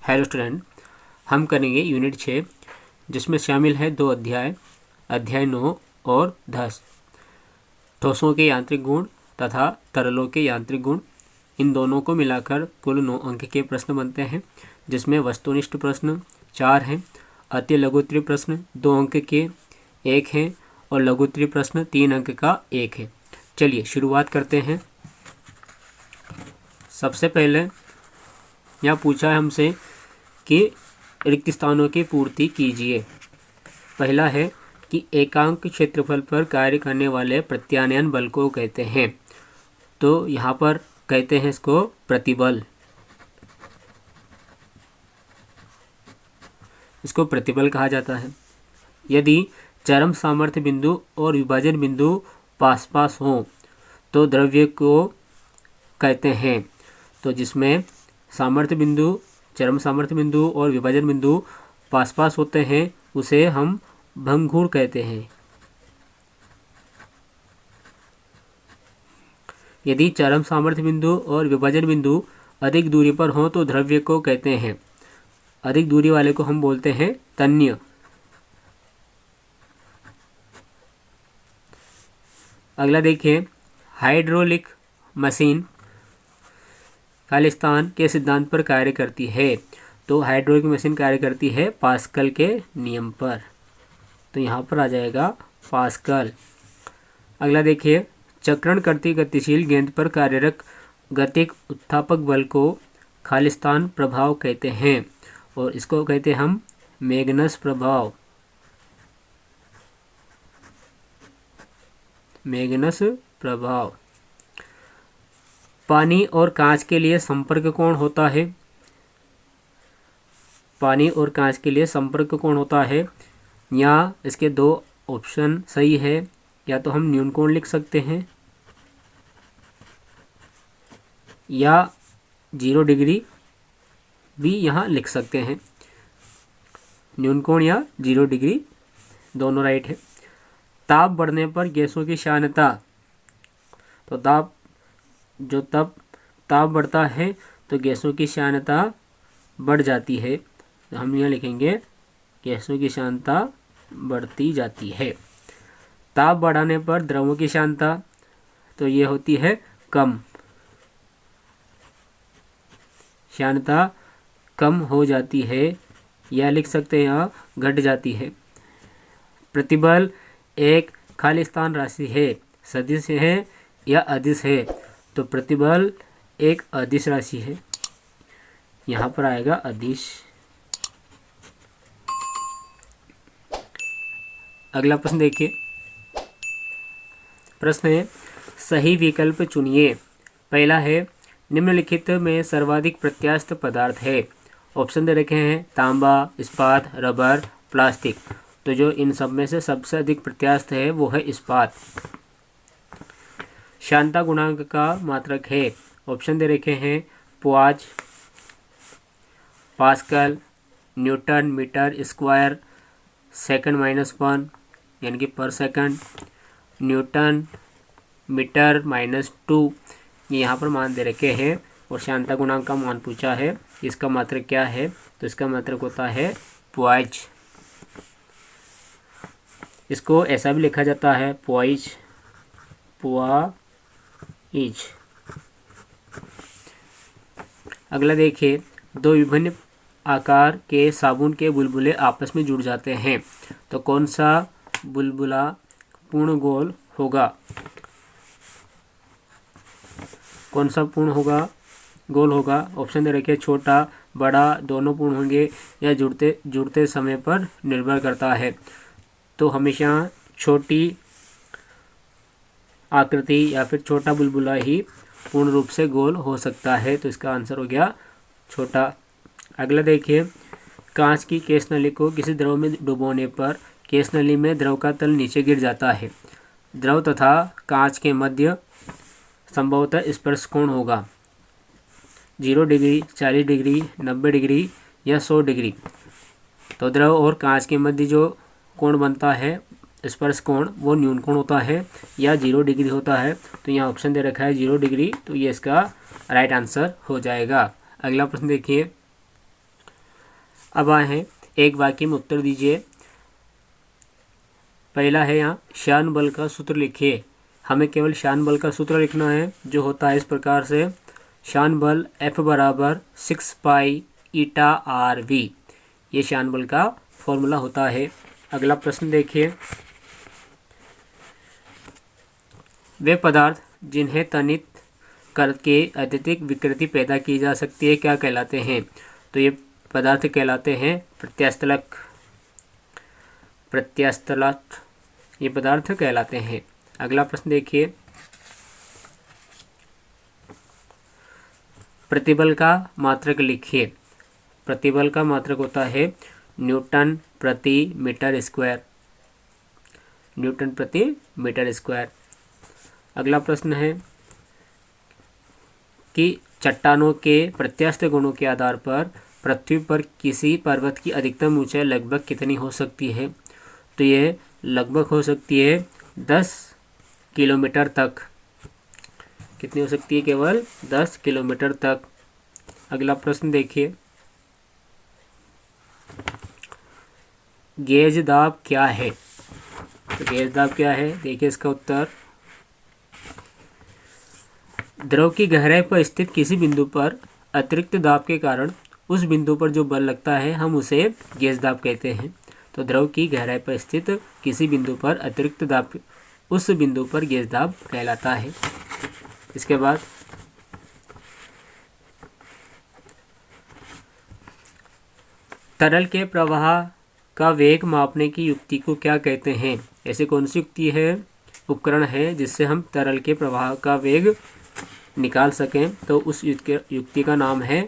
Hello student, हम करेंगे unit 6 जिसमें शामिल है 2 अध्याय, अध्याय 9 और 10। ठोसों के यांत्रिक गुण तथा तरलों के यांत्रिक गुण, इन दोनों को मिलाकर कुल 9 अंक के प्रश्न बनते हैं, जिसमें वस्तुनिष्ठ प्रश्न 4 हैं, अति लघुत्तरीय प्रश्न 2 अंक के 1 हैं और लघुत्तरीय प्रश्न 3 अंक का 1 है। चलिए शुरुआत करते हैं। सबसे पहले यहाँ पूछा है हमसे कि रिक्त स्थानों की पूर्ति कीजिए। पहला है कि एकांक क्षेत्रफल पर कार्य करने वाले प्रत्यानयन बल को कहते हैं, तो यहाँ पर कहते हैं इसको प्रतिबल। इसको प्रतिबल कहा जाता है। यदि चरम सामर्थ्य बिंदु और विभाजन बिंदु पास पास हों तो द्रव्य को कहते हैं। तो जिसमें सामर्थ्य बिंदु, चरम सामर्थ्य बिंदु और विभाजन बिंदु पास पास होते हैं उसे हम भंगुर कहते हैं। यदि चरम सामर्थ्य बिंदु और विभाजन बिंदु अधिक दूरी पर हों तो द्रव्य को कहते हैं, अधिक दूरी वाले को हम बोलते हैं तन्य। अगला देखिए, हाइड्रोलिक मशीन खालिस्तान के सिद्धांत पर कार्य करती है। तो हाइड्रोलिक मशीन कार्य करती है पास्कल के नियम पर, तो यहाँ पर आ जाएगा पास्कल। अगला देखिए, चक्रण करती गतिशील गेंद पर कार्यरत गतिक उत्थापक बल को खालिस्तान प्रभाव कहते हैं और इसको कहते हैं हम मैग्नस प्रभाव। मैग्नस प्रभाव। पानी और कांच के लिए संपर्क कोण होता है। पानी और कांच के लिए संपर्क कोण होता है। यहाँ इसके 2 ऑप्शन सही है, या तो हम न्यून कोण लिख सकते हैं या 0 डिग्री भी यहाँ लिख सकते हैं। न्यून कोण या 0 डिग्री दोनों राइट है। ताप बढ़ने पर गैसों की श्यानता, तो ताप बढ़ता है तो गैसों की श्यानता बढ़ जाती है। तो हम यहाँ लिखेंगे गैसों की श्यानता बढ़ती जाती है। ताप बढ़ाने पर द्रवों की श्यानता, तो ये होती है कम, श्यानता कम हो जाती है, या लिख सकते हैं यहाँ घट जाती है। प्रतिबल एक खालिस्तान राशि है, सदिश है या अदिश है, तो प्रतिबल एक अदिश राशि है, यहाँ पर आएगा अदिश। अगला प्रश्न देखिए। प्रश्न है, सही विकल्प चुनिए। पहला है, निम्नलिखित में सर्वाधिक प्रत्यास्थ पदार्थ है। ऑप्शन दे रखे हैं तांबा, इस्पात, रबर, प्लास्टिक। तो जो इन सब में से सबसे अधिक प्रत्यास्थ है वो है इस्पात। श्यानता गुणांक का मात्रक है। ऑप्शन दे रखे हैं poise, pascal, newton metre square second -1 यानी कि पर सेकंड, न्यूटन मीटर -2, ये यहाँ पर मान दे रखे हैं। और श्यानता गुणांक का मान पूछा है, इसका मात्रक क्या है, तो इसका मात्रक होता है पुआज। इसको ऐसा भी लिखा जाता है पुआइज, पुआइज। अगला देखिए, 2 विभिन्न आकार के साबुन के बुलबुले आपस में जुड़ जाते हैं, तो कौन सा बुलबुला पूर्ण गोल होगा? कौन सा पूर्ण होगा, गोल होगा? ऑप्शन दे रखे, छोटा, बड़ा, दोनों पूर्ण होंगे या जुड़ते समय पर निर्भर करता है। तो हमेशा छोटी आकृति या फिर छोटा बुलबुला ही पूर्ण रूप से गोल हो सकता है, तो इसका आंसर हो गया छोटा। अगला देखिए, कांच की केस नली को किसी द्रव में डुबोने पर केस नली में द्रव का तल नीचे गिर जाता है। द्रव तथा कांच के मध्य संभवतः स्पर्श कोण होगा 0 डिग्री, 40 डिग्री, 90 डिग्री या 100 डिग्री। तो द्रव और कांच के मध्य जो कोण बनता है स्पर्श कोण, वो न्यून कोण होता है या 0 डिग्री होता है। तो यहाँ ऑप्शन दे रखा है 0 डिग्री, तो ये इसका राइट आंसर हो जाएगा। अगला प्रश्न देखिए, अब आए हैं एक वाक्य में उत्तर दीजिए। पहला है यहाँ शान बल का सूत्र लिखिए। हमें केवल शान बल का सूत्र लिखना है जो होता है इस प्रकार से, शान बल F बराबर 6 पाई ईटा RV, ये शान बल का फॉर्मूला होता है। अगला प्रश्न देखिए, वे पदार्थ जिन्हें तनित करके अत्यधिक विकृति पैदा की जा सकती है क्या कहलाते हैं? तो ये पदार्थ कहलाते हैं प्रत्यास्थलक, ये पदार्थ कहलाते हैं। अगला प्रश्न देखिए, प्रतिबल का मात्रक लिखिए। प्रतिबल का मात्रक होता है न्यूटन प्रति मीटर स्क्वायर, न्यूटन प्रति मीटर स्क्वायर। अगला प्रश्न है कि चट्टानों के प्रत्यास्थ गुणों के आधार पर पृथ्वी पर किसी पर्वत की अधिकतम ऊंचाई लगभग कितनी हो सकती है? तो ये लगभग हो सकती है 10 किलोमीटर तक। कितनी हो सकती है? केवल 10 किलोमीटर तक। अगला प्रश्न देखिए, गेज दाब क्या है? तो गेज दाब क्या है? देखिए इसका उत्तर, द्रव की गहराई पर स्थित किसी बिंदु पर अतिरिक्त दाब के कारण उस बिंदु पर जो बल लगता है हम उसे गेज दाब कहते हैं। तो द्रव की गहराई पर स्थित किसी बिंदु पर अतिरिक्त दाब उस बिंदु पर गेज दाब कहलाता है। इसके बाद तरल के प्रवाह का वेग मापने की युक्ति को क्या कहते हैं? ऐसी कौन सी युक्ति है, उपकरण है जिससे हम तरल के प्रवाह का वेग निकाल सकें? तो उस युक्ति का नाम है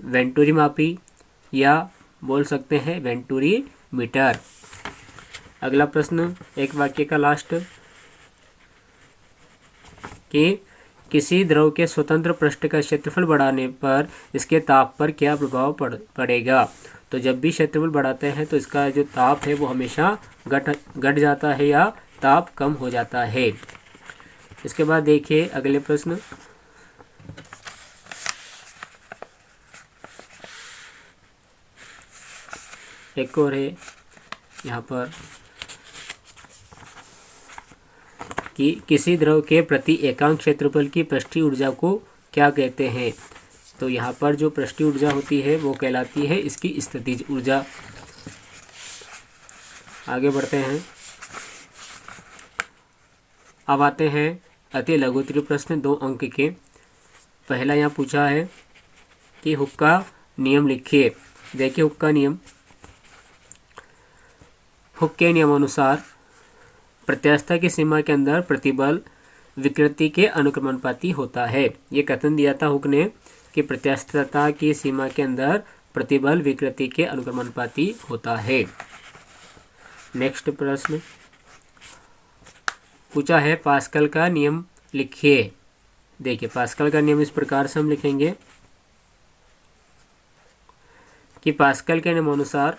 वेंटुरी मापी, या बोल सकते हैं वेंटुरी मीटर। अगला प्रश्न एक वाक्य का लास्ट, कि किसी द्रव के स्वतंत्र पृष्ठ का क्षेत्रफल बढ़ाने पर इसके ताप पर क्या प्रभाव पड़ेगा? तो जब भी क्षेत्रफल बढ़ाते हैं तो इसका जो ताप है वो हमेशा घट जाता है या ताप कम हो जाता है। इसके बाद देखिए अगले प्रश्न, एक और है यहाँ पर कि किसी द्रव के प्रति एकांक क्षेत्रफल की पृष्ठीय ऊर्जा को क्या कहते हैं? तो यहाँ पर जो पृष्ठीय ऊर्जा होती है वो कहलाती है इसकी स्थितिज ऊर्जा। आगे बढ़ते हैं, अब आते हैं अति लघुत्तरीय प्रश्न 2 अंक के। पहला यहाँ पूछा है कि हुक का नियम लिखिए। देखिए हुक का नियम, हुक के नियमानुसार प्रत्यास्थता की सीमा के अंदर प्रतिबल विकृति के अनुक्रमणपाती होता है। ये कथन दिया था हुक ने कि प्रत्यास्थता की सीमा के अंदर प्रतिबल विकृति के अनुक्रमणपाती होता है। नेक्स्ट प्रश्न पूछा है पास्कल का नियम लिखिए। देखिए पास्कल का नियम इस प्रकार से हम लिखेंगे कि पास्कल के नियमानुसार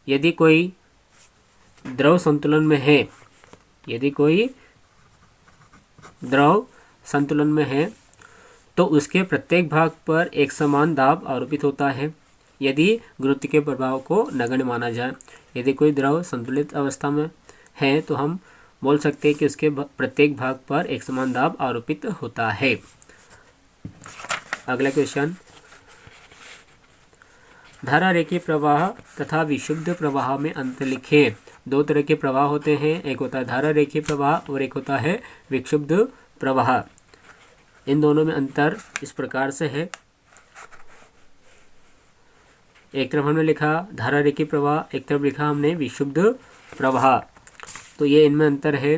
यदि कोई द्रव संतुलन में है, यदि कोई द्रव संतुलन में है तो उसके प्रत्येक भाग पर एक समान दाब आरोपित होता है यदि गुरुत्व के प्रभाव को नगण्य माना जाए। यदि कोई द्रव संतुलित अवस्था में है तो हम बोल सकते हैं कि उसके प्रत्येक भाग पर एक समान दाब आरोपित होता है। अगला क्वेश्चन, धारा रेखीय प्रवाह तथा विशुद्ध प्रवाह में अंतर लिखें। 2 तरह के प्रवाह होते हैं, एक होता है धारा रेखीय प्रवाह और एक होता है विक्षुब्ध प्रवाह। इन दोनों में अंतर इस प्रकार से है, एक तरफ हमने लिखा धारा रेखीय प्रवाह, एक तरफ लिखा हमने विशुद्ध प्रवाह। तो ये इनमें अंतर है।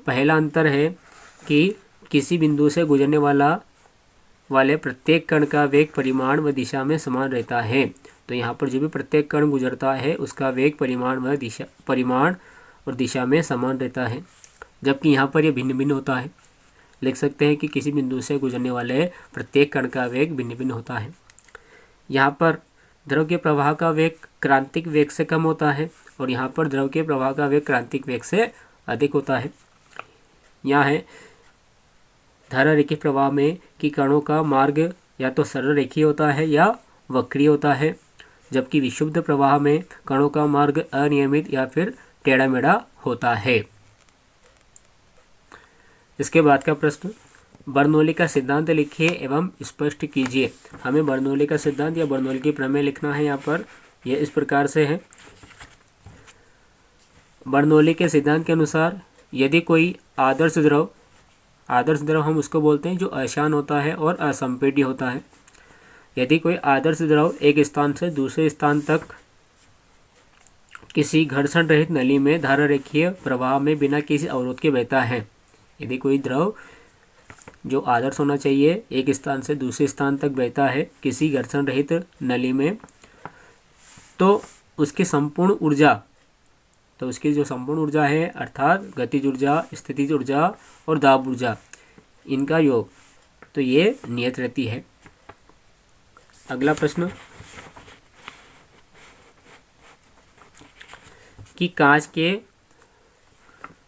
पहला अंतर है कि किसी बिंदु से गुजरने वाले प्रत्येक कण का वेग परिमाण व दिशा में समान रहता है। तो यहाँ पर जो भी प्रत्येक कण गुजरता है उसका वेग परिमाण और दिशा में समान रहता है, जबकि यहाँ पर यह भिन्न भिन्न होता है। लिख सकते हैं कि किसी बिंदु से गुजरने वाले प्रत्येक कण का वेग भिन्न भिन्न होता है। यहाँ पर द्रव के प्रवाह का वेग क्रांतिक वेग से कम होता है और यहाँ पर द्रव के प्रवाह का वेग क्रांतिक वेग से अधिक होता है। यहाँ है धारा रेखीय प्रवाह में कि कणों का मार्ग या तो सरल रेखीय होता है या वक्रीय होता है, जबकि विशुद्ध प्रवाह में कणों का मार्ग अनियमित या फिर टेढ़ा मेढ़ा होता है। इसके बाद का प्रश्न, बर्नौली का सिद्धांत लिखिए एवं स्पष्ट कीजिए। हमें बर्नौली का सिद्धांत या बर्नौली की प्रमेय लिखना है। यहाँ पर यह इस प्रकार से है। बर्नौली के सिद्धांत के अनुसार यदि कोई आदर्श द्रव हम उसको बोलते हैं जो अशान होता है और असंपीड्य होता है। यदि कोई आदर्श द्रव एक स्थान से दूसरे स्थान तक किसी घर्षण रहित नली में धारा रेखीय प्रवाह में बिना किसी अवरोध के बहता है, यदि कोई द्रव जो आदर्श होना चाहिए एक स्थान से दूसरे स्थान तक बहता है किसी घर्षण रहित नली में, तो उसकी जो संपूर्ण ऊर्जा है अर्थात गतिज ऊर्जा, स्थितिज ऊर्जा और दाब ऊर्जा, इनका योग, तो ये नियत रहती है। अगला प्रश्न कि कांच के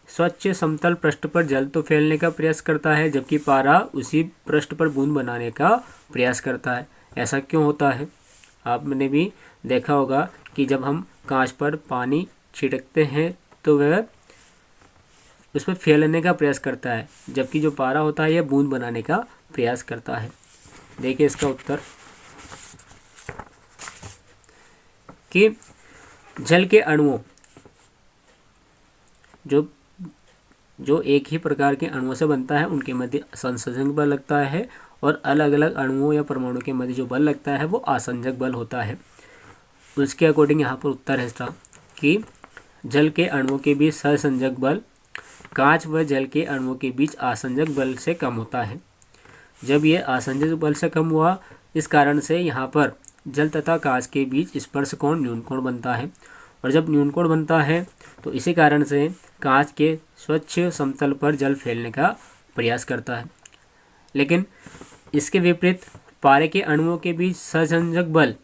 स्वच्छ समतल पृष्ठ पर जल तो फैलने का प्रयास करता है जबकि पारा उसी पृष्ठ पर बूंद बनाने का प्रयास करता है। ऐसा क्यों होता है? आपने भी देखा होगा कि जब हम कांच पर पानी छिड़कते हैं तो वह उस पर फैलने का प्रयास करता है, जबकि जो पारा होता है यह बूंद बनाने का प्रयास करता है। देखिए इसका उत्तर कि जल के अणुओं जो एक ही प्रकार के अणुओं से बनता है उनके मध्य संसर्जक बल लगता है और अलग अलग अणुओं या परमाणु के मध्य जो बल लगता है वो आसंजक बल होता है। उसके अकॉर्डिंग यहाँ पर उत्तर है इसका कि जल के अणुओं के बीच सहसंजक बल कांच व जल के अणुओं के बीच आसंजक बल से कम होता है। जब ये आसंजक बल से कम हुआ, इस कारण से यहाँ पर जल तथा कांच के बीच स्पर्श कोण न्यून कोण बनता है, और जब न्यून कोण बनता है तो इसी कारण से कांच के स्वच्छ समतल पर जल फैलने का प्रयास करता है। लेकिन इसके विपरीत पारे के अणुओं के बीच सहसंजक बल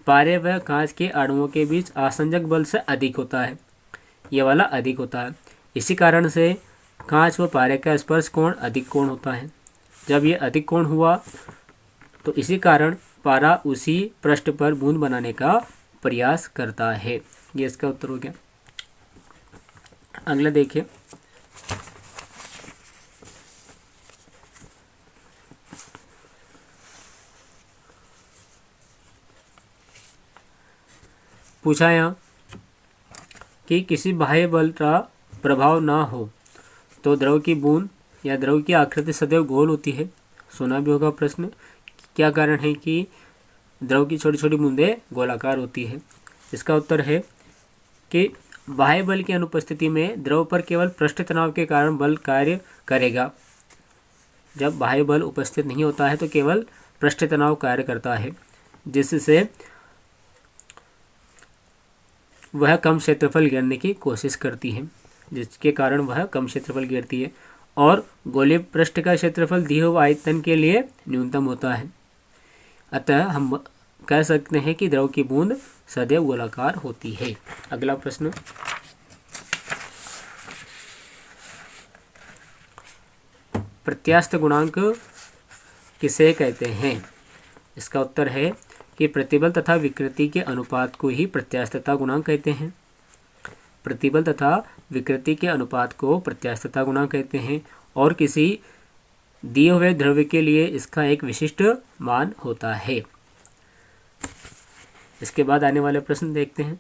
पारे व कांच के अणुओं के बीच आसंजक बल से अधिक होता है, ये वाला अधिक होता है। इसी कारण से कांच व पारे का स्पर्श कोण अधिक कोण होता है। जब ये अधिक कोण हुआ तो इसी कारण पारा उसी पृष्ठ पर बूंद बनाने का प्रयास करता है। ये इसका उत्तर हो गया। अगला देखिए, पूछा यहाँ कि किसी बाह्य बल का प्रभाव ना हो तो द्रव की बूंद या द्रव की आकृति सदैव गोल होती है। सुना भी होगा प्रश्न, क्या कारण है कि द्रव की छोटी छोटी बूंदें गोलाकार होती है? इसका उत्तर है कि बाह्य बल की अनुपस्थिति में द्रव पर केवल पृष्ठ तनाव के कारण बल कार्य करेगा। जब बाह्य बल उपस्थित नहीं होता है तो केवल पृष्ठ तनाव कार्य करता है, जिससे वह कम क्षेत्रफल घेरने की कोशिश करती है, जिसके कारण वह कम क्षेत्रफल घेरती है, और गोलीय पृष्ठ का क्षेत्रफल दिए हुए आयतन के लिए न्यूनतम होता है। अतः हम कह सकते हैं कि द्रव की बूंद सदैव गोलाकार होती है। अगला प्रश्न, प्रत्यास्थ गुणांक किसे कहते हैं? इसका उत्तर है कि प्रतिबल तथा विकृति के अनुपात को ही प्रत्यास्थता गुणांक कहते हैं। प्रतिबल तथा विकृति के अनुपात को प्रत्यास्थता गुणांक कहते हैं, और किसी दिए हुए द्रव्य के लिए इसका एक विशिष्ट मान होता है। इसके बाद आने वाले प्रश्न देखते हैं।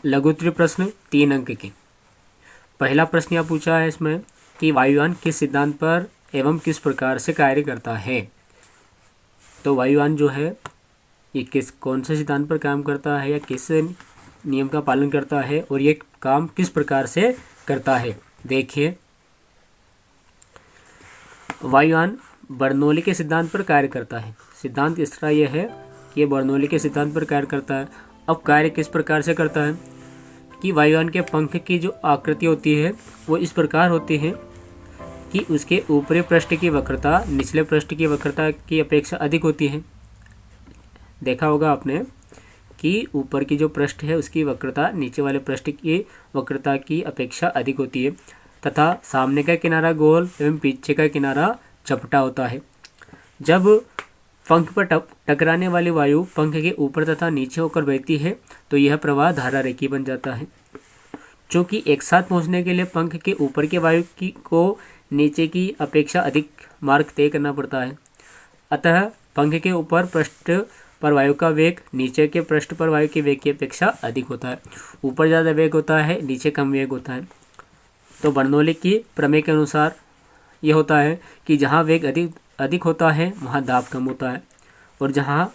लघुत्तरीय प्रश्न 3 अंक के। पहला प्रश्न यह पूछा है इसमें कि वायुयान किस सिद्धांत पर एवं किस प्रकार से कार्य करता है। तो वायुयान जो है ये कौन से सिद्धांत पर काम करता है या किस नियम का पालन करता है और ये काम किस प्रकार से करता है। देखिए, वायुयान बर्नौली के सिद्धांत पर कार्य करता है। सिद्धांत इस तरह यह है कि ये बर्नौली के सिद्धांत पर कार्य करता है। अब कार्य किस प्रकार से करता है कि वायुयान के पंख की जो आकृति होती है वो इस प्रकार होती है कि उसके ऊपरी पृष्ठ की वक्रता निचले पृष्ठ की वक्रता की अपेक्षा अधिक होती है। देखा होगा आपने कि ऊपर की जो पृष्ठ है उसकी वक्रता नीचे वाले पृष्ठ की वक्रता की अपेक्षा अधिक होती है। तथा सामने का किनारा गोल एवं पीछे का किनारा चपटा होता है। जब पंख पर टकराने वाली वायु पंख के ऊपर तथा नीचे होकर बहती है तो यह प्रवाह धारा रेखी बन जाता है। चूँकि एक साथ पहुंचने के लिए पंख के ऊपर की वायु को नीचे की अपेक्षा अधिक मार्ग तय करना पड़ता है, अतः पंख के ऊपर पृष्ठ पर वायु का वेग नीचे के पृष्ठ पर वायु के वेग की अपेक्षा अधिक होता है। ऊपर ज़्यादा वेग होता है, नीचे कम वेग होता है। तो बर्नौली की प्रमेय के अनुसार यह होता है कि जहाँ वेग अधिक होता है वहाँ दाब कम होता है, और जहाँ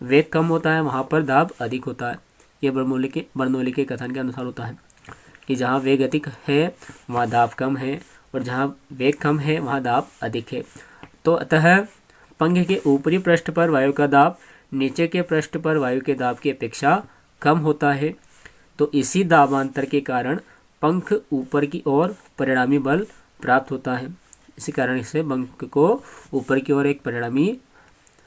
वेग कम होता है वहाँ पर दाब अधिक होता है। ये बर्नौली के कथन के अनुसार होता है कि जहाँ वेग अधिक है वहाँ दाब कम है, और जहाँ वेग कम है वहाँ दाब अधिक है। तो अतः पंख के ऊपरी पृष्ठ पर वायु का दाब नीचे के पृष्ठ पर वायु के दाब की अपेक्षा कम होता है। तो इसी दाबांतर के कारण पंख ऊपर की ओर परिणामी बल प्राप्त होता है। इसी कारण इसे पंख को ऊपर की ओर एक परिणामी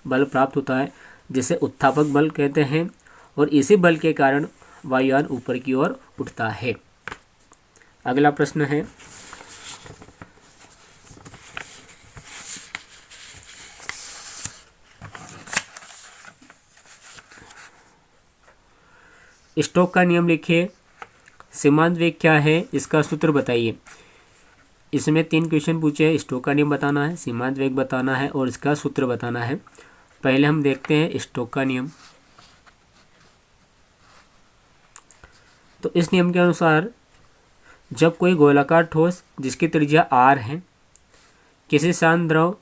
बल प्राप्त होता है, जिसे उत्थापक बल कहते हैं, और इसी बल के कारण वायुयान ऊपर की ओर उठता है। अगला प्रश्न है, स्टोक का नियम लिखिए। सीमांत वेग क्या है, इसका सूत्र बताइए। इसमें 3 क्वेश्चन पूछे हैं। स्टोक का नियम बताना है, सीमांत वेग बताना है और इसका सूत्र बताना है। पहले हम देखते हैं स्टोक का नियम। तो इस नियम के अनुसार जब कोई गोलाकार ठोस जिसकी त्रिज्या r है किसी शांत द्रव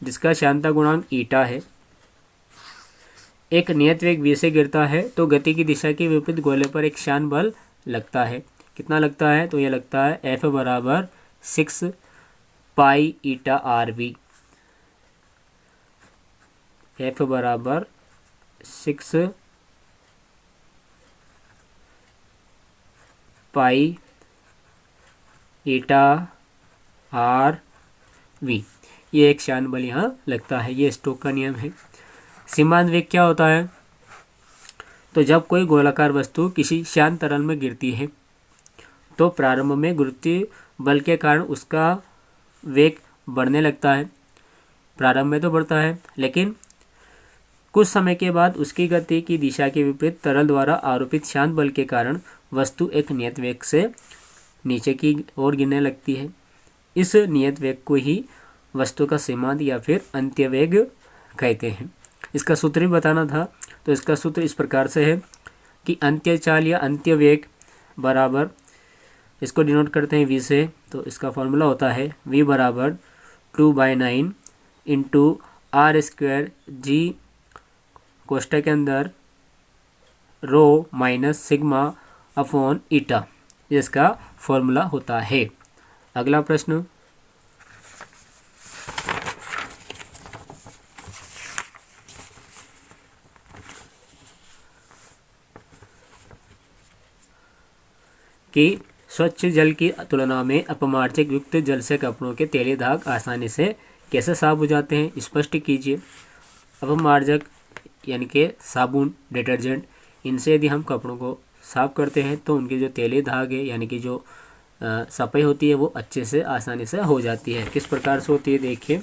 जिसका श्यानता गुणांक ईटा है एक नियत वेग v से गिरता है तो गति की दिशा के विपरीत गोले पर एक श्यान बल लगता है। कितना लगता है? तो यह लगता है F बराबर 6 पाई ईटा RV। F बराबर 6 पाई ईटा RV। ये एक श्यान बल यहाँ लगता है। ये स्टोक का नियम है। सीमांत वेग क्या होता है? तो जब कोई गोलाकार वस्तु किसी श्यान तरल में गिरती है तो प्रारंभ में गुरुत्वीय बल के कारण उसका वेग बढ़ने लगता है। प्रारंभ में तो बढ़ता है, लेकिन कुछ समय के बाद उसकी गति की दिशा के विपरीत तरल द्वारा आरोपित शांत बल के कारण वस्तु एक नियत वेग से नीचे की ओर गिरने लगती है। इस नियत वेग को ही वस्तु का सीमांत या फिर अंत्य वेग कहते हैं। इसका सूत्र भी बताना था, तो इसका सूत्र इस प्रकार से है कि अंत्य चाल या अंत्य वेग बराबर, इसको डिनोट करते हैं v से, तो इसका फॉर्मूला होता है v बराबर 2/9 इंटू r² g कोष्टक के अंदर रो माइनस सिग्मा अपॉन ईटा, इसका फॉर्मूला होता है। अगला प्रश्न, कि स्वच्छ जल की तुलना में अपमार्जक युक्त जल से कपड़ों के तेली दाग आसानी से कैसे साफ हो जाते हैं, स्पष्ट कीजिए। अपमार्जक यानी कि साबुन, डिटर्जेंट, इनसे यदि हम कपड़ों को साफ करते हैं तो उनके जो तेली दाग है यानी कि जो सफाई होती है वो अच्छे से आसानी से हो जाती है। किस प्रकार से होती है देखिए।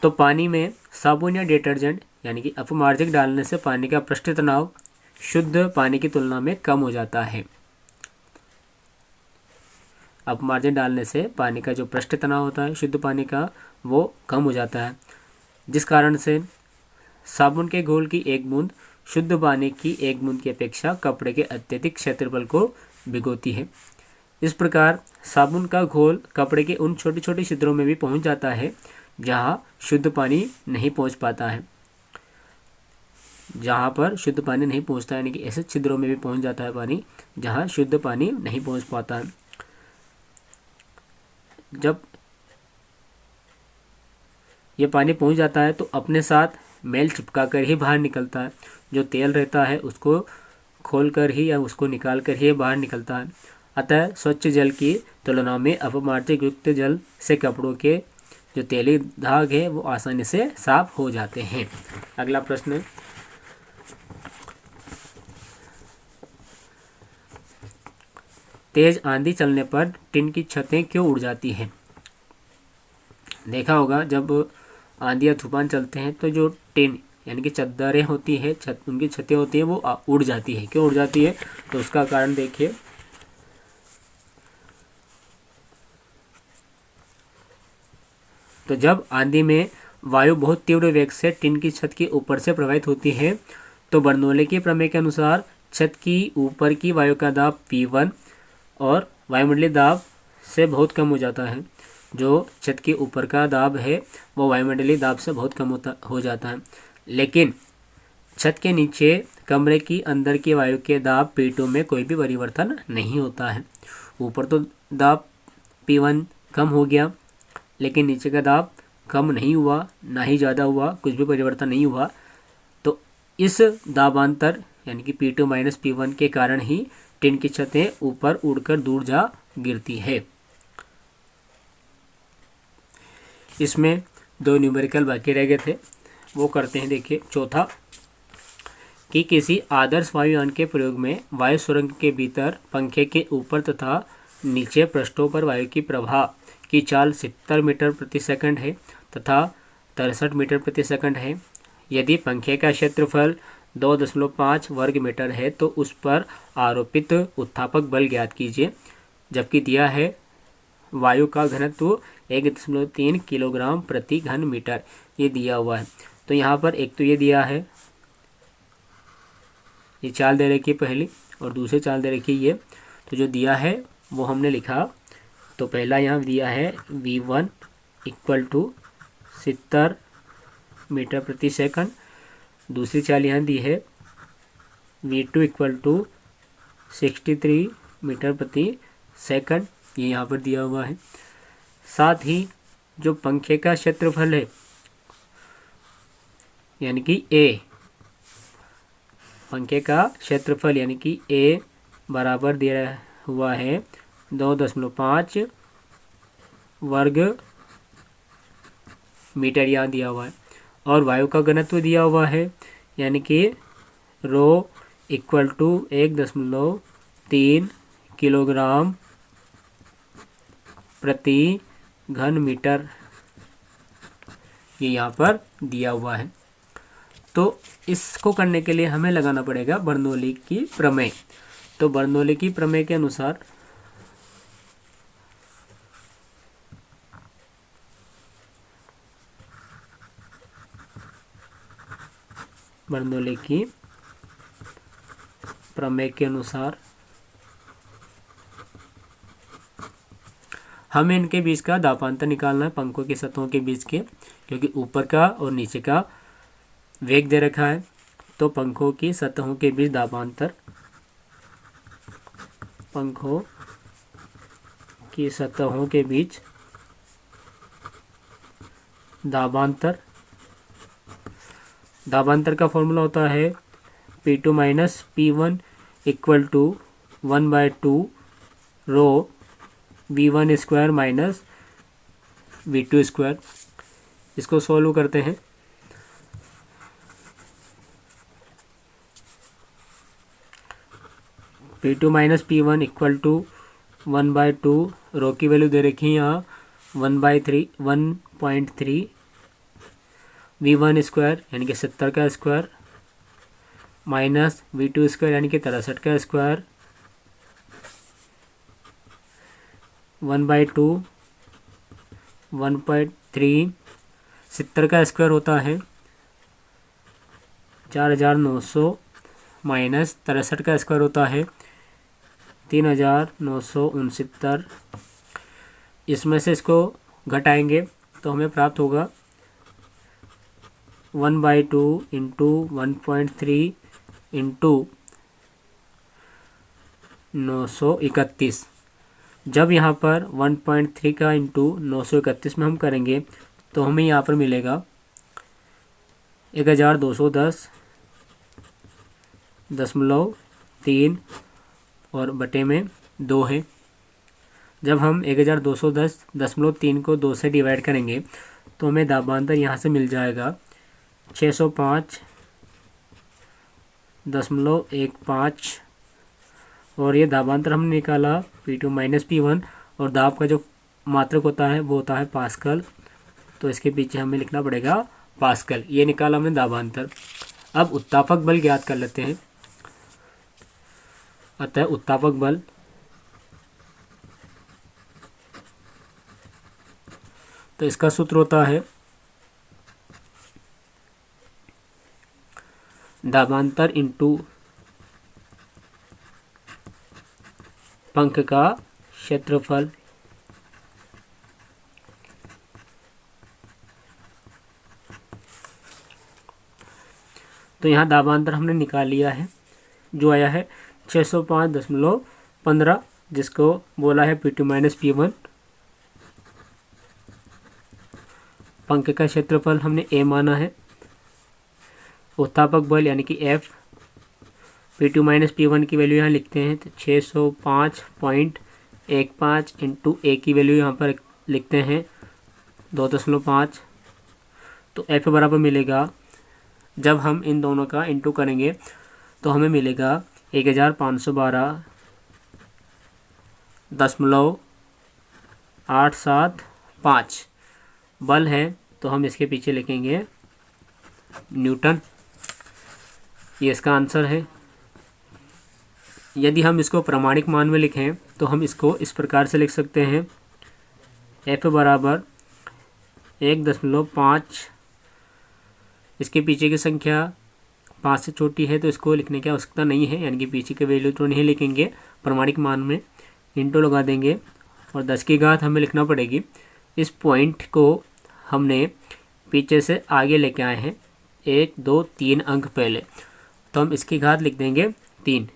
तो पानी में साबुन या डिटर्जेंट यानी कि अपमार्जक डालने से पानी का पृष्ठ तनाव शुद्ध पानी की तुलना में कम हो जाता है। अपमार्जक डालने से पानी का जो पृष्ठ तनाव होता है शुद्ध पानी का, वो कम हो जाता है, जिस कारण से साबुन के घोल की एक बूंद शुद्ध पानी की एक बूंद की अपेक्षा कपड़े के अत्यधिक क्षेत्रफल को भिगोती है। इस प्रकार साबुन का घोल कपड़े के उन छोटे छोटे छिद्रों में भी पहुंच जाता है जहाँ शुद्ध पानी नहीं पहुंच पाता है। जहाँ पर शुद्ध पानी नहीं पहुँचता है, यानी कि ऐसे छिद्रों में भी पहुँच जाता है पानी जहाँ शुद्ध पानी नहीं पहुँच पाता है। जब ये पानी पहुँच जाता है तो अपने साथ मैल चिपका कर ही बाहर निकलता है। जो तेल रहता है उसको खोल कर ही या उसको निकाल कर ही बाहर निकलता है। अतः स्वच्छ जल की तुलना में अपमार्जक युक्त जल से कपड़ों के जो तेली दाग है वो आसानी से साफ हो जाते हैं। अगला प्रश्न, तेज आंधी चलने पर टिन की छतें क्यों उड़ जाती हैं? देखा होगा जब आंधी या तूफान चलते हैं तो जो टिन यानी कि चद्दरें होती है, उनकी छतें होती हैं, वो उड़ जाती है। क्यों उड़ जाती है? तो उसका कारण देखिए। तो जब आंधी में वायु बहुत तीव्र वेग से टिन की छत के ऊपर से प्रवाहित होती है तो बर्नौली के प्रमेय के अनुसार छत की ऊपर की वायु का दाब P1 और वायुमंडलीय दाब से बहुत कम हो जाता है। जो छत के ऊपर का दाब है वो वायुमंडलीय दाब से बहुत कम हो जाता है, लेकिन छत के नीचे कमरे की अंदर की वायु के दाब P2 में कोई भी परिवर्तन नहीं होता है। ऊपर तो दाब P1 कम हो गया, लेकिन नीचे का दाब कम नहीं हुआ, ना ही ज़्यादा हुआ, कुछ भी परिवर्तन नहीं हुआ। तो इस दाबांतर यानी कि P2 माइनस P1 के कारण ही टिन की छतें ऊपर उड़कर दूर जा गिरती है। इसमें 2 न्यूमेरिकल बाकी रह गए थे, वो करते हैं। देखिए चौथा कि किसी आदर्श वायुयान के प्रयोग में वायु सुरंग के भीतर पंखे के ऊपर तथा नीचे पृष्ठों पर वायु की प्रवाह की चाल 70 मीटर प्रति सेकंड है तथा 63 मीटर प्रति सेकंड है। यदि पंखे का क्षेत्रफल 2.5 वर्ग मीटर है तो उस पर आरोपित उत्थापक बल ज्ञात कीजिए। जबकि दिया है वायु का घनत्व 1.3 किलोग्राम प्रति घन मीटर, ये दिया हुआ है। तो यहाँ पर एक तो ये दिया है, ये चाल दे रखी है पहली, और दूसरी चाल दे रखी है ये। तो जो दिया है वो हमने लिखा। तो पहला यहाँ दिया है V1 इक्वल टू 70 मीटर प्रति सेकंड। दूसरी चाल यहाँ दी है V2 इक्वल टू 63 मीटर प्रति सेकंड, ये यहाँ पर दिया हुआ है। साथ ही जो पंखे का क्षेत्रफल है यानी कि A, पंखे का क्षेत्रफल यानी कि A बराबर दिया हुआ है 2.5 वर्ग मीटर, यहाँ दिया हुआ है। और वायु का घनत्व दिया हुआ है यानी कि रो इक्वल टू 1.3 किलोग्राम प्रति घन मीटर, ये यहाँ पर दिया हुआ है। तो इसको करने के लिए हमें लगाना पड़ेगा बर्नौली की प्रमेय। तो बर्नौली की प्रमेय के अनुसार हमें इनके बीच का दापांतर निकालना है, पंखों की सतहों के बीच के, क्योंकि ऊपर का और नीचे का वेग दे रखा है। तो पंखों की सतहों के बीच दापांतर, पंखों की सतहों के बीच दाबांतर, दाबांतर का फॉर्मूला होता है P2 minus P1 equal to 1/2 rho V1 square minus V2 square. इसको सॉल्व करते हैं। P2 minus P1 equal to 1/2 रो की वैल्यू दे रखी है यहाँ 1/3 V1 स्क्वायर यानी कि 70 का स्क्वायर माइनस V2 स्क्वायर यानी कि 63 का स्क्वायर 1/2 1/3 70 का स्क्वायर होता है 4900 माइनस 63 का स्क्वायर होता है 3969। इसमें से इसको घटाएंगे तो हमें प्राप्त होगा 1/2 इंटू 1.3 इंटू 931। जब यहाँ पर 1.3 का इंटू 931 में हम करेंगे तो हमें यहाँ पर मिलेगा 1210.3 और बटे में 2 है। जब हम 1210.3 को 2 से डिवाइड करेंगे तो हमें दाबांतर यहाँ से मिल जाएगा 605.15 और ये दाबांतर हमने निकाला P2 माइनस P1, और दाब का जो मात्रक होता है वो होता है पास्कल, तो इसके पीछे हमें लिखना पड़ेगा पास्कल। ये निकाला हमने दाबांतर। अब उत्तापक बल ज्ञात कर लेते हैं। अतः उत्तापक बल तो इसका सूत्र होता है दाबांतर इंटू पंख का क्षेत्रफल तो यहाँ दाबांतर हमने निकाल लिया है, जो आया है 605.15, जिसको बोला है P2 माइनस P1। पंख का क्षेत्रफल हमने A माना है। उत्तापक बल यानी कि F, P2 माइनस P1 की वैल्यू यहाँ लिखते हैं तो 605.15 इंटू A की वैल्यू यहाँ पर लिखते हैं 2.5। तो F बराबर मिलेगा, जब हम इन दोनों का इंटू करेंगे तो हमें मिलेगा 1512.875 बल है। तो हम इसके पीछे लिखेंगे न्यूटन, ये इसका आंसर है। यदि हम इसको प्रामाणिक मान में लिखें तो हम इसको इस प्रकार से लिख सकते हैं, F बराबर 1.5, इसके पीछे की संख्या 5 से छोटी है तो इसको लिखने की आवश्यकता नहीं है, यानी कि पीछे की वैल्यू तो नहीं लिखेंगे, प्रामाणिक मान में इंटू लगा देंगे और 10 की घात हमें लिखना पड़ेगी। इस पॉइंट को हमने पीछे से आगे लेके आए हैं 1 2 3 अंक पहले, तो हम इसकी घात लिख देंगे 3।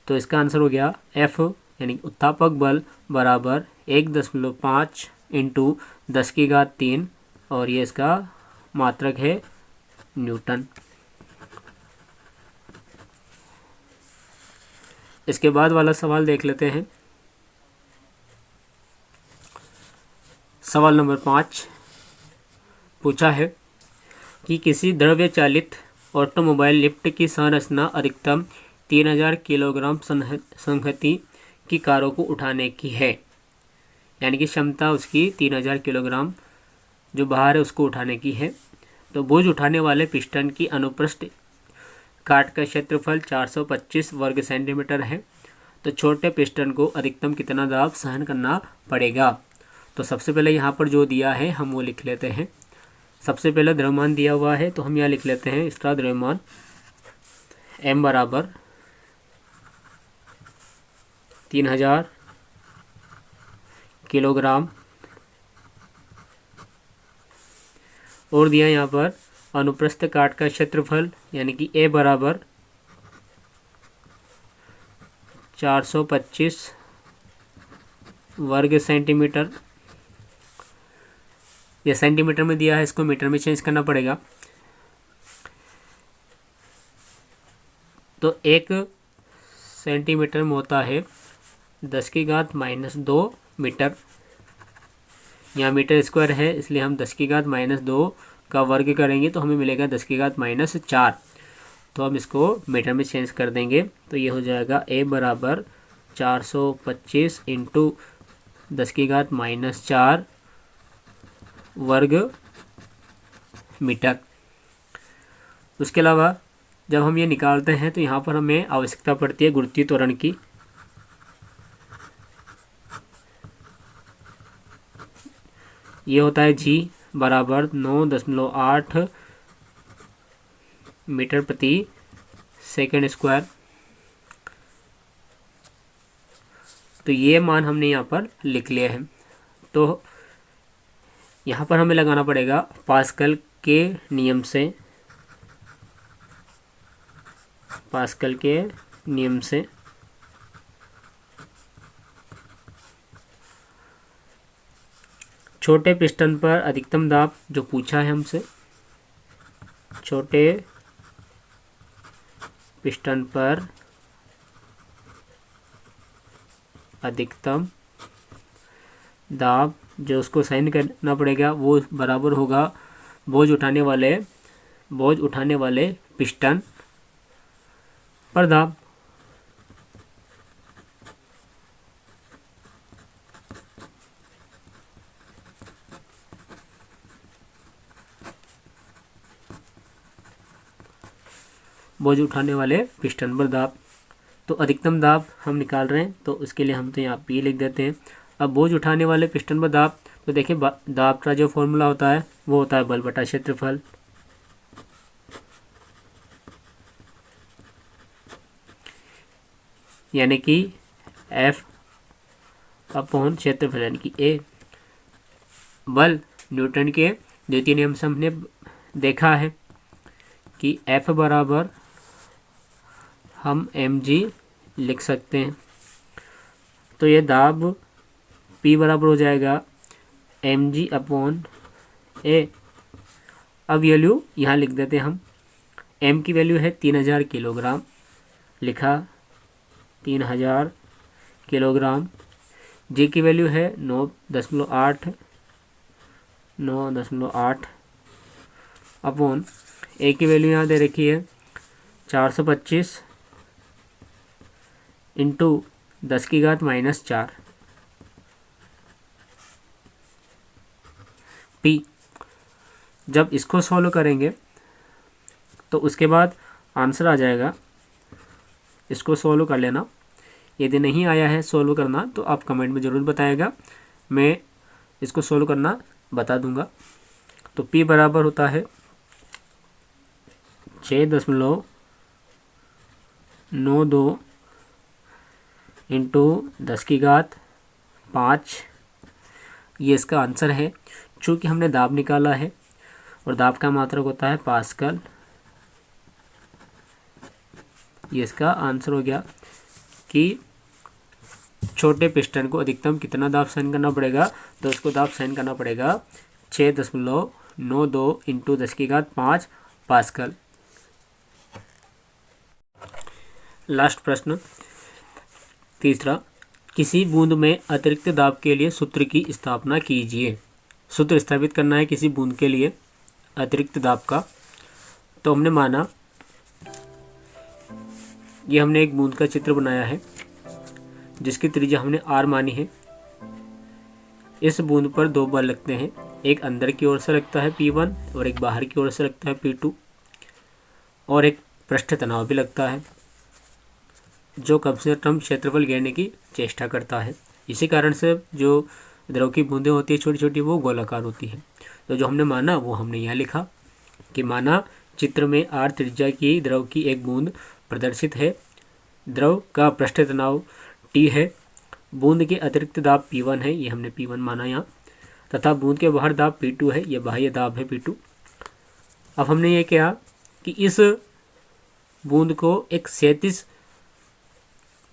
तो इसका आंसर हो गया F यानी उत्तापक बल बराबर 1.5 इंटू 10 की घात 3, और ये इसका मात्रक है न्यूटन। इसके बाद वाला सवाल देख लेते हैं। सवाल नंबर 5 पूछा है कि किसी द्रव्य चालित ऑटोमोबाइल लिफ्ट की संरचना अधिकतम 3000 किलोग्राम संहति की कारों को उठाने की है, यानी कि क्षमता उसकी 3000 किलोग्राम जो बाहर है उसको उठाने की है। तो बोझ उठाने वाले पिस्टन की अनुप्रस्थ काट का क्षेत्रफल 425 वर्ग सेंटीमीटर है। तो छोटे पिस्टन को अधिकतम कितना दाब सहन करना पड़ेगा? तो सबसे पहले यहाँ पर जो दिया है हम वो लिख लेते हैं। सबसे पहले द्रव्यमान दिया हुआ है तो हम यहाँ लिख लेते हैं इसका द्रव्यमान M बराबर 3000 किलोग्राम, और दिया यहाँ पर अनुप्रस्थ काट का क्षेत्रफल यानी कि A बराबर 425 वर्ग सेंटीमीटर। ये सेंटीमीटर में दिया है, इसको मीटर में चेंज करना पड़ेगा। तो 1 सेंटीमीटर में होता है 10 की घात -2 मीटर। यहाँ मीटर स्क्वायर है इसलिए हम 10 की घात -2 का वर्ग करेंगे तो हमें मिलेगा 10 की घात -4। तो हम इसको मीटर में चेंज कर देंगे तो ये हो जाएगा A बराबर 425 इंटू 10 की घात -4 वर्ग मीटर। उसके अलावा जब हम ये निकालते हैं तो यहाँ पर हमें आवश्यकता पड़ती है गुरुत्वीय त्वरण की। ये होता है G बराबर 9.8 मीटर प्रति सेकंड स्क्वायर। तो ये मान हमने यहाँ पर लिख लिया है। तो यहाँ पर हमें लगाना पड़ेगा पास्कल के नियम से, पास्कल के नियम से छोटे पिस्टन पर अधिकतम दाब जो पूछा है हमसे, छोटे पिस्टन पर अधिकतम दाब जो उसको साइन करना पड़ेगा वो बराबर होगा बोझ उठाने वाले पिस्टन पर दाब। बोझ उठाने वाले पिस्टन पर दाब। तो अधिकतम दाब हम निकाल रहे हैं, तो उसके लिए हम तो यहाँ P लिख देते हैं। अब बोझ उठाने वाले पिस्टन पर दाब, तो देखिए दाब का जो फॉर्मूला होता है वो होता है बल बटा क्षेत्रफल। यानी कि F अपॉन क्षेत्रफल, यानी कि A। बल न्यूटन के द्वितीय नियम से हमने देखा है कि F बराबर हम mg लिख सकते हैं। तो ये दाब P बराबर हो जाएगा mg अपॉन A। अब वैल्यू यहाँ लिख देते हैं हम। m की वैल्यू है 3000 किलोग्राम, लिखा 3000 किलोग्राम। g की वैल्यू है 9.8 अपॉन A की वैल्यू यहाँ दे रखी है 425 इंटू 10⁻⁻⁴ P। जब इसको सॉल्व करेंगे तो उसके बाद आंसर आ जाएगा। इसको सॉल्व कर लेना, यदि नहीं आया है सॉल्व करना तो आप कमेंट में ज़रूर बताएगा, मैं इसको सॉल्व करना बता दूंगा। तो P बराबर होता है 6.92 इंटू 10⁵ ये इसका आंसर है। चूँकि हमने दाब निकाला है और दाब का मात्रक होता है पास्कल, ये इसका आंसर हो गया कि छोटे पिस्टन को अधिकतम कितना दाब सहन करना पड़ेगा, तो उसको दाब सहन करना पड़ेगा 6.92 इंटू 10⁵ पास्कल। लास्ट प्रश्न तीसरा, किसी बूंद में अतिरिक्त दाब के लिए सूत्र की स्थापना कीजिए। सूत्र स्थापित करना है किसी बूंद के लिए अतिरिक्त दाब का। तो हमने माना ये हमने एक बूंद का चित्र बनाया है जिसकी त्रिज्या हमने r मानी है। इस बूंद पर दो बल लगते हैं, एक अंदर की ओर से लगता है P1 और एक बाहर की ओर से लगता है P2, और एक पृष्ठ तनाव भी लगता है जो कम से कम क्षेत्रफल घेरने की चेष्टा करता है। इसी कारण से जो द्रव की बूंदें होती है छोटी छोटी, वो गोलाकार होती है। तो जो हमने माना वो हमने यहाँ लिखा कि माना चित्र में r त्रिज्या की द्रव की एक बूंद प्रदर्शित है, द्रव का पृष्ठ तनाव T है, बूंद के अतिरिक्त दाब P1 है, ये हमने P1 माना यहाँ, तथा बूंद के बाहर दाब P2 है, ये बाह्य दाब है P2। अब हमने ये किया कि इस बूंद को एक क्षैतिज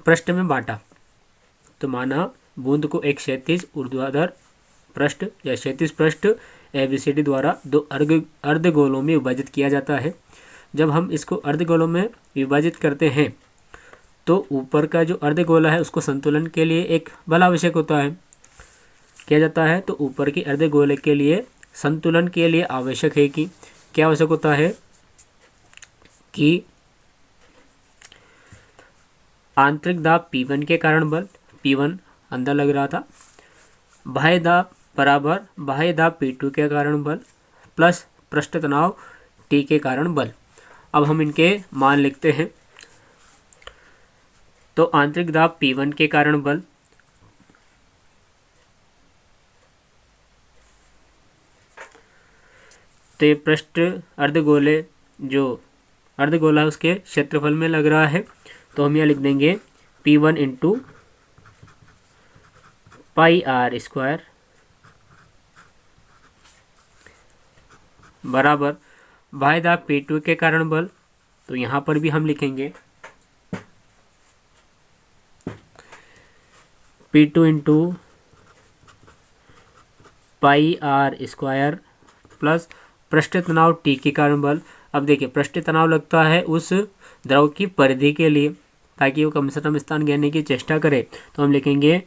पृष्ठ में बांटा। तो माना बूंद को एक क्षैतिज ऊर्ध्वाधर पृष्ठ या क्षैतिज पृष्ठ ABCD द्वारा दो अर्धगोलों में विभाजित किया जाता है। जब हम इसको अर्धगोलों में विभाजित करते हैं तो ऊपर का जो अर्धगोला है उसको संतुलन के लिए एक बल आवश्यक होता है, किया जाता है। तो ऊपर के अर्धगोले के लिए संतुलन के लिए आवश्यक है कि क्या आवश्यक होता है कि आंतरिक दाब P1 के कारण बल, P1 अंदर लग रहा था, बाह्य दाब बराबर बाह्य दाब P2 के कारण बल प्लस पृष्ठ तनाव T के कारण बल। अब हम इनके मान लिखते हैं। तो आंतरिक दाब P1 के कारण बल तो ये पृष्ठ अर्धगोले जो अर्धगोला है उसके क्षेत्रफल में लग रहा है, तो हम यहाँ लिख देंगे P1 इंटू πr² बराबर बाह्य दाब P2 के कारण बल, तो यहाँ पर भी हम लिखेंगे P2 इंटू πr² प्लस पृष्ठ तनाव T के कारण बल। अब देखिए पृष्ठ तनाव लगता है उस द्रव की परिधि के लिए ताकि वो कम से कम स्थान घेरने की चेष्टा करे, तो हम लिखेंगे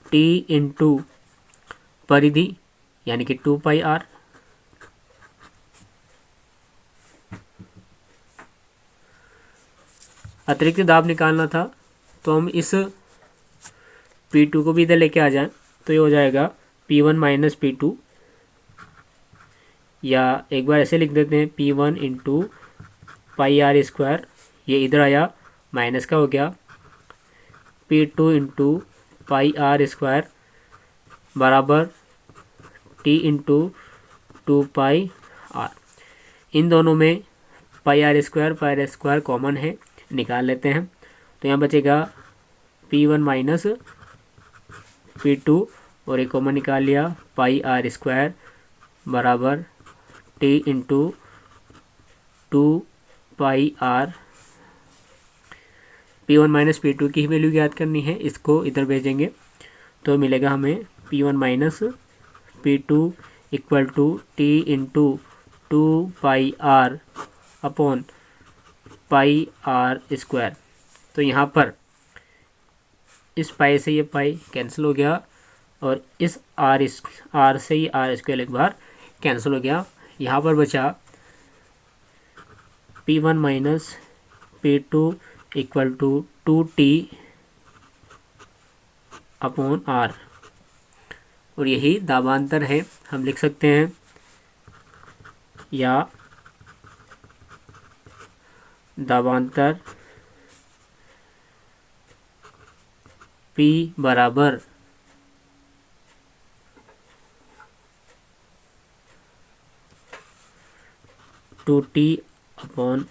T इंटू परिधि यानी कि 2πr अतिरिक्त दाब निकालना था। तो हम इस P2 को भी इधर लेके आ जाएं तो ये हो जाएगा P1 माइनस P2, या एक बार ऐसे लिख देते हैं P1 इंटू πr² ये इधर आया, माइनस का हो गया P2 into pi R square बराबर T इंटू 2 पाई आर। इन दोनों में पाई आर स्क्वायर कॉमन है, निकाल लेते हैं। तो यहाँ बचेगा P1 माइनस P2 और एक कॉमन निकाल लिया, पाई आर स्क्वायर बराबर T into 2 pi R. P1 minus P2 की वैल्यू याद करनी है, इसको इधर भेजेंगे तो मिलेगा हमें P1 minus P2 equal to T into 2 pi R upon pi R square. तो यहाँ पर इस पाई से ये पाई कैंसिल हो गया और इस आर से ये आर स्क्वायर एक बार कैंसिल हो गया। यहाँ पर बचा P1 minus P2 equal to 2T upon R, और यही दाबांतर है, हम लिख सकते हैं या दाबांतर P बराबर 2T अपॉन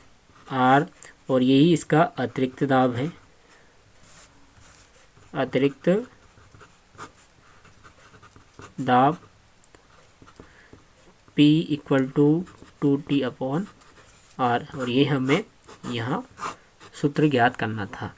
आर, और यही इसका अतिरिक्त दाब है, अतिरिक्त दाब P equal to 2T upon R, और ये हमें यहाँ सूत्र ज्ञात करना था।